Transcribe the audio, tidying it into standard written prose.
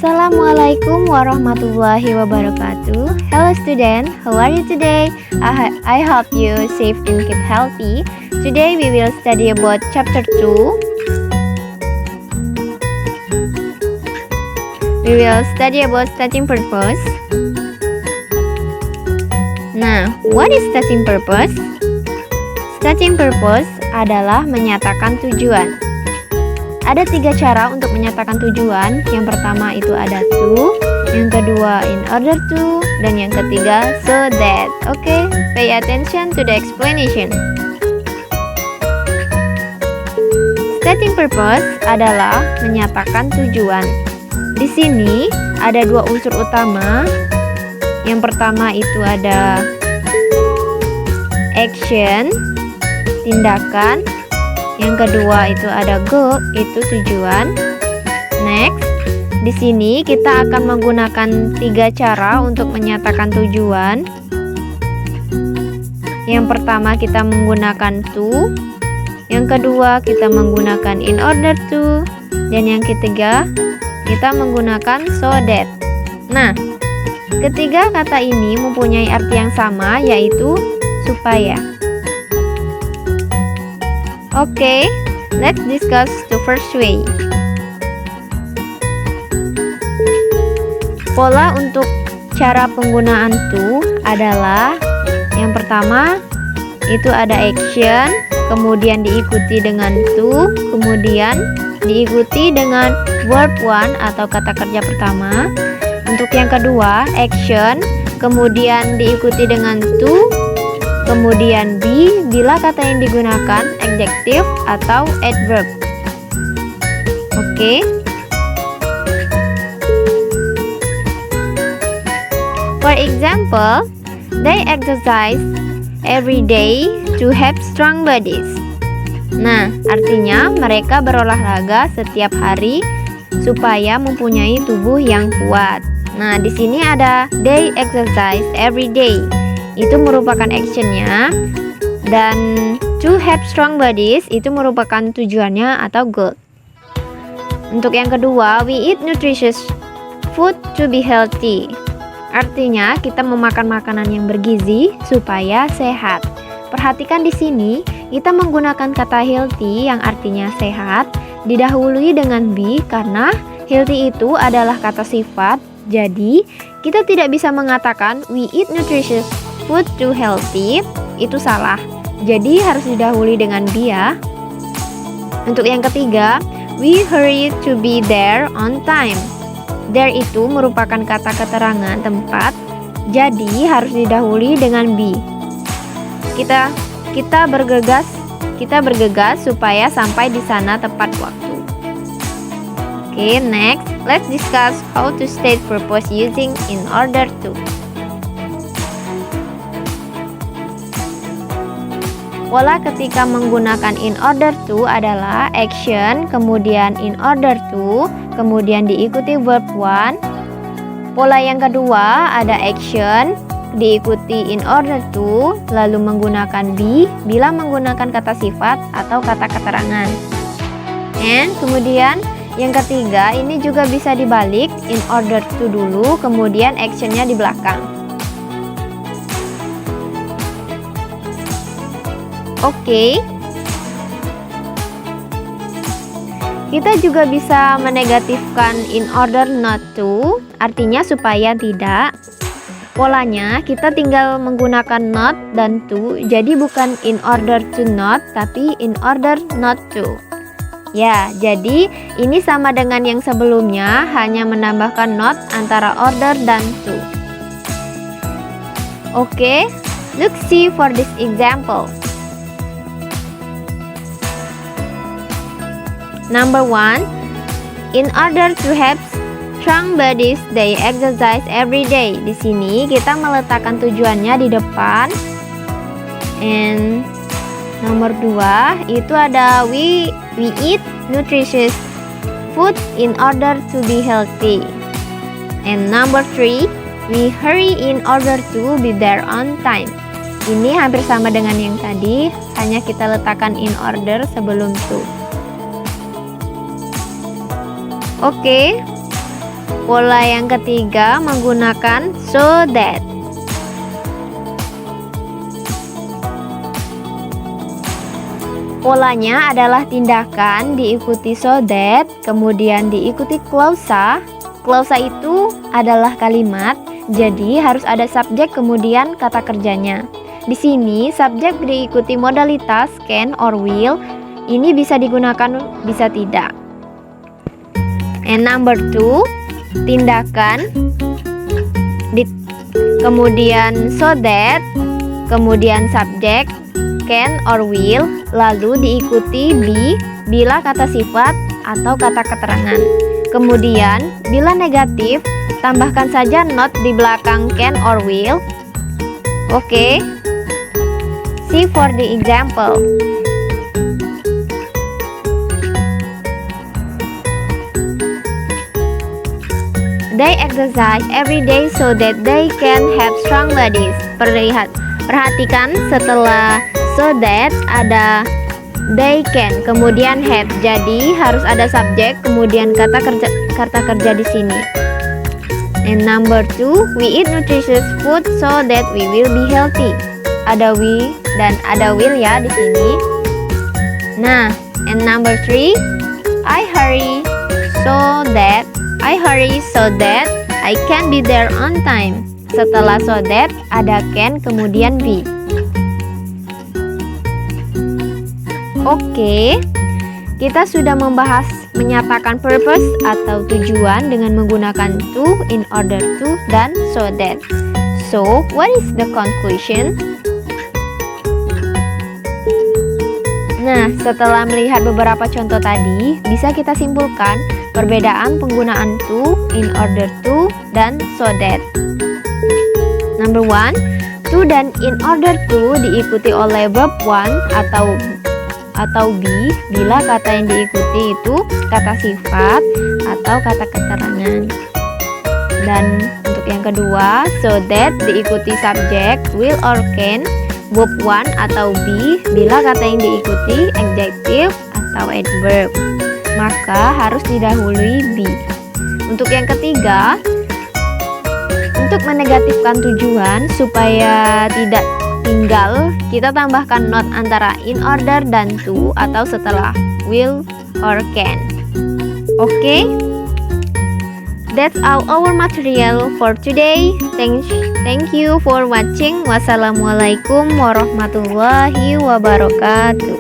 Assalamualaikum warahmatullahi wabarakatuh. Hello student, how are you today? I hope you safe and keep healthy. Today we will study about chapter 2. We will study about starting purpose. Nah, what is starting purpose? Starting purpose adalah menyatakan tujuan. Ada 3 cara untuk menyatakan tujuan. Yang pertama itu ada to, yang kedua in order to, dan yang ketiga so that. Okay, pay attention to the explanation. Starting purpose adalah menyatakan tujuan. Di sini ada 2 unsur utama. Yang pertama itu ada action, tindakan. Yang kedua itu ada goal, itu tujuan. Next, di sini kita akan menggunakan 3 cara untuk menyatakan tujuan. Yang pertama kita menggunakan to, yang kedua kita menggunakan in order to, dan yang ketiga kita menggunakan so that. Nah, ketiga kata ini mempunyai arti yang sama, yaitu supaya. Okay, let's discuss the first way. Pola untuk cara penggunaan to adalah yang pertama itu ada action, kemudian diikuti dengan to, kemudian diikuti dengan verb one atau kata kerja pertama. Untuk yang kedua, action, kemudian diikuti dengan to, kemudian be bila kata yang digunakan adjective atau adverb. Oke. For example, they exercise every day to have strong bodies. Nah, artinya mereka berolahraga setiap hari supaya mempunyai tubuh yang kuat. Nah, di sini ada they exercise every day. Itu merupakan actionnya, dan to have strong bodies itu merupakan tujuannya atau goal. Untuk yang kedua, we eat nutritious food to be healthy. Artinya kita memakan makanan yang bergizi supaya sehat. Perhatikan di sini kita menggunakan kata healthy yang artinya sehat didahului dengan be karena healthy itu adalah kata sifat. Jadi kita tidak bisa mengatakan we eat nutritious food to healthy, itu salah. Jadi harus didahului dengan be ya. Untuk yang ketiga, we hurry to be there on time. There itu merupakan kata keterangan tempat, jadi harus didahului dengan be. Kita bergegas supaya sampai di sana tepat waktu. Okay, next, let's discuss how to state purpose using in order to. Pola ketika menggunakan in order to adalah action, kemudian in order to, kemudian diikuti verb one. Pola yang kedua ada action, diikuti in order to, lalu menggunakan be bila menggunakan kata sifat atau kata keterangan. And kemudian yang ketiga ini juga bisa dibalik, in order to dulu, kemudian actionnya di belakang. Oke. Kita juga bisa menegatifkan in order not to, artinya supaya tidak. Polanya kita tinggal menggunakan not dan to, jadi bukan in order to not, tapi in order not to. Ya, jadi ini sama dengan yang sebelumnya, hanya menambahkan not antara order dan to. Oke, let's see for this example. Number 1, in order to have strong bodies, they exercise every day. Di sini kita meletakkan tujuannya di depan. And nomor 2 itu ada we eat nutritious food in order to be healthy. And number 3, we hurry in order to be there on time. Ini hampir sama dengan yang tadi, hanya kita letakkan in order sebelum to. Oke. Pola yang ketiga menggunakan so that. Polanya adalah tindakan diikuti so that, kemudian diikuti klausa. Klausa itu adalah kalimat, jadi harus ada subjek kemudian kata kerjanya. Di sini subjek diikuti modalitas can or will. Ini bisa digunakan, bisa tidak. And number 2, tindakan kemudian so that, kemudian subjek can or will, lalu diikuti be bila kata sifat atau kata keterangan. Kemudian bila negatif, tambahkan saja not di belakang can or will. Oke. See for the example. They exercise every day so that they can have strong bodies. Perhatikan setelah so that ada they can, kemudian have. Jadi harus ada subjek, kemudian kata kerja di sini. And number 2, we eat nutritious food so that we will be healthy. Ada we dan ada will ya di sini. Nah, and number 3, I hurry so that I can be there on time. Setelah so that ada can, kemudian be. Oke, kita sudah membahas menyatakan purpose atau tujuan dengan menggunakan to, in order to, dan so that. So, what is the conclusion? Nah, setelah melihat beberapa contoh tadi, bisa kita simpulkan perbedaan penggunaan to, in order to, dan so that. Number 1, to dan in order to diikuti oleh verb one atau be bila kata yang diikuti itu kata sifat atau kata keterangan. Dan untuk yang kedua, so that diikuti subjek will or can, verb one atau be bila kata yang diikuti adjective atau adverb, maka harus didahului be. Untuk yang ketiga, untuk menegatifkan tujuan supaya tidak tinggal, kita tambahkan not antara in order dan to atau setelah will or can. Oke, that's all our material for today. Thank you for watching. Wassalamualaikum warahmatullahi wabarakatuh.